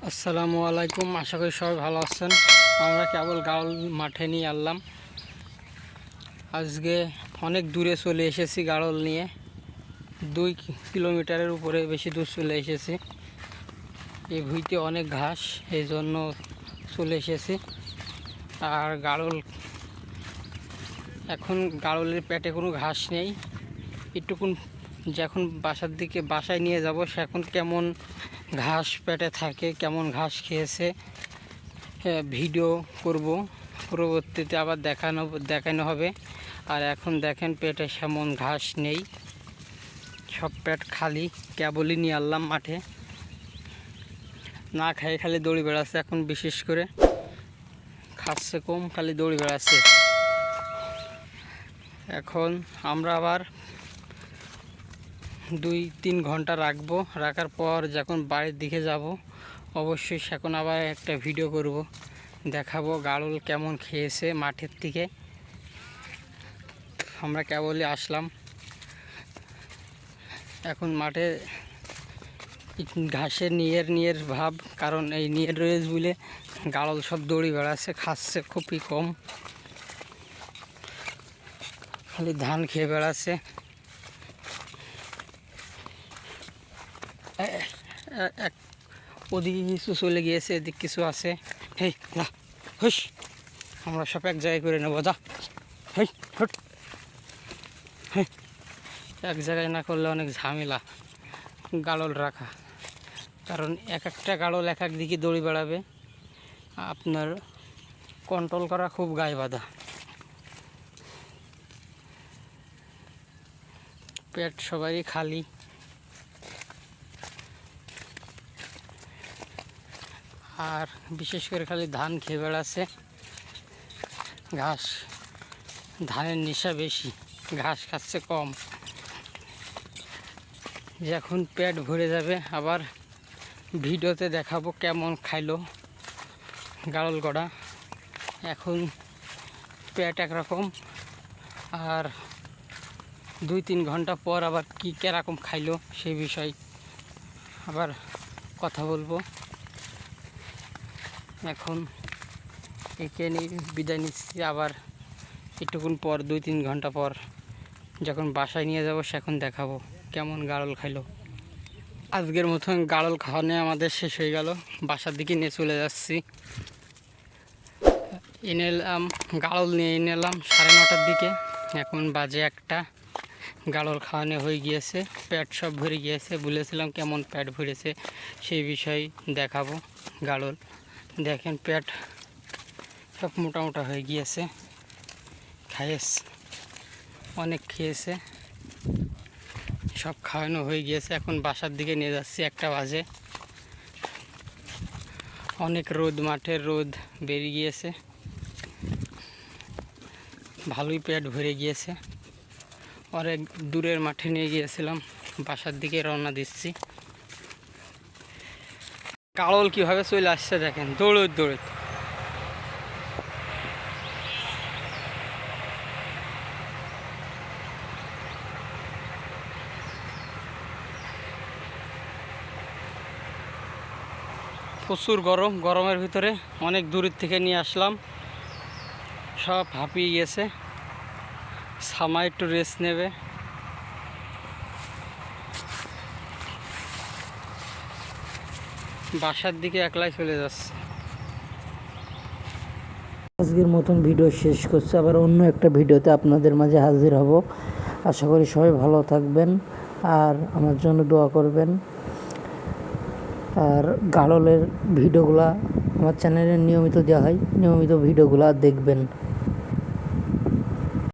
আসসালামু আলাইকুম, আশা করি সবাই ভালো আছেন। আমরা কেবল গাড়ল মাঠে নিয়ে আনলাম। আজকে অনেক দূরে চলে এসেছি গাড়ল নিয়ে, 2 কিলোমিটারের উপরে বেশি দূর চলে এসেছি। এই ভুঁইতে অনেক ঘাস, এই জন্য চলে এসেছি। আর এখন গাড়লের পেটে কোনো ঘাস নেই। একটুকুন যখন বাসায় নিয়ে যাব, সেখন কেমন ঘাস পেটে থাকে, কেমন ঘাস খেয়েছে ভিডিও করব, পরবর্তীতে আবার দেখানো হবে। আর এখন দেখেন পেটে সেমন ঘাস নেই, সব পেট খালি। কেবলই নিয়ে আনলাম মাঠে, না খাই খালি দৌড়ি বেড়াচ্ছে। এখন বিশেষ করে খাচ্ছে কম, খালি দৌড়ি বেড়াচ্ছে। এখন আমরা আবার 2-3 ঘন্টা রাখার পর যখন বাড়ির দিকে যাব, অবশ্যই সেখন আবার একটা ভিডিও করব, দেখাবো গাড়ল কেমন খেয়েছে মাঠের থেকে। আমরা কেবলই আসলাম, এখন মাঠে ঘাসের নিয়ের ভাব, কারণ এই নিয়ের রয়েছে বলে গাড়ল সব দৌড়ি বেড়াচ্ছে, খাচ্ছে খুবই কম, খালি ধান খেয়ে বেড়াচ্ছে। এক ওদিকে কিছু চলে গিয়েছে, এদিক কিছু আছে। হেই না, হুস, আমরা সব এক জায়গায় করে নেবো, যা। হেই হট, হেই, এক জায়গায় না করলে অনেক ঝামেলা গাড়ল রাখা, কারণ এক একটা গাড়ল এক এক দিকে দৌড়ি বেড়াবে, আপনার কন্ট্রোল করা খুব গায়ে বাঁধা। পেট সবারই খালি, আর বিশেষ করে খালি ধান খেয়ে বেড়াচ্ছে। ধানের নেশা বেশি, ঘাস খাচ্ছে কম। যখন পেট ভরে যাবে আবার ভিডিওতে দেখাবো কেমন খাইলো গাড়ল গড়া। এখন পেট একরকম, আর 2-3 ঘন্টা পর আবার কিরকম খাইলো সেই বিষয় আবার কথা বলবো। এখন একে নিয়ে বিদায় নিচ্ছি, আবার একটুক্ষণ পর 2-3 ঘন্টা পর যখন বাসায় নিয়ে যাব, সেখন দেখাবো কেমন গাড়ল খাইলো। আজকের মতন গাড়ল খাওয়ানো আমাদের শেষ হয়ে গেল, বাসার দিকে নিয়ে চলে যাচ্ছি। গাড়ল নিয়ে এলাম 9:30টার দিকে, এখন বাজে 1টা। গাড়ল খাওয়ানো হয়ে গিয়েছে, পেট সব ভরে গিয়েছে। বলেছিলাম কেমন পেট ভরেছে সেই বিষয় দেখাবো। গাড়ল দেখেন পেট সব মোটা হয়ে গিয়েছে, অনেক খেয়েছে, সব খাওয়ানো হয়ে গিয়েছে। এখন বাসার দিকে নিয়ে যাচ্ছি, 1টা বাজে। অনেক রোদ, মাঠের রোদ বেরিয়ে গিয়েছে, ভালোই পেট ভরে গিয়েছে। অনেক দূরের মাঠে নিয়ে গিয়েছিলাম, বাসার দিকে রওনা দিচ্ছি। গাড়ল কীভাবে চলে আসছে দেখেন, দৌড়ে। প্রচুর গরমের ভিতরে অনেক দূরের থেকে নিয়ে আসলাম, সব হাঁপিয়ে গেছে। সামা একটু রেস্ট নেবে। বাসার দিকে একলাই চলে যাচ্ছে। আজকের মতন ভিডিও শেষ করছি, আবার অন্য একটা ভিডিওতে আপনাদের মাঝে হাজির হব। আশা করি সবাই ভালো থাকবেন আর আমার জন্য দোয়া করবেন। আর গাড়লের ভিডিওগুলা আমার চ্যানেলে নিয়মিত দেওয়া হয়, নিয়মিত ভিডিওগুলা দেখবেন।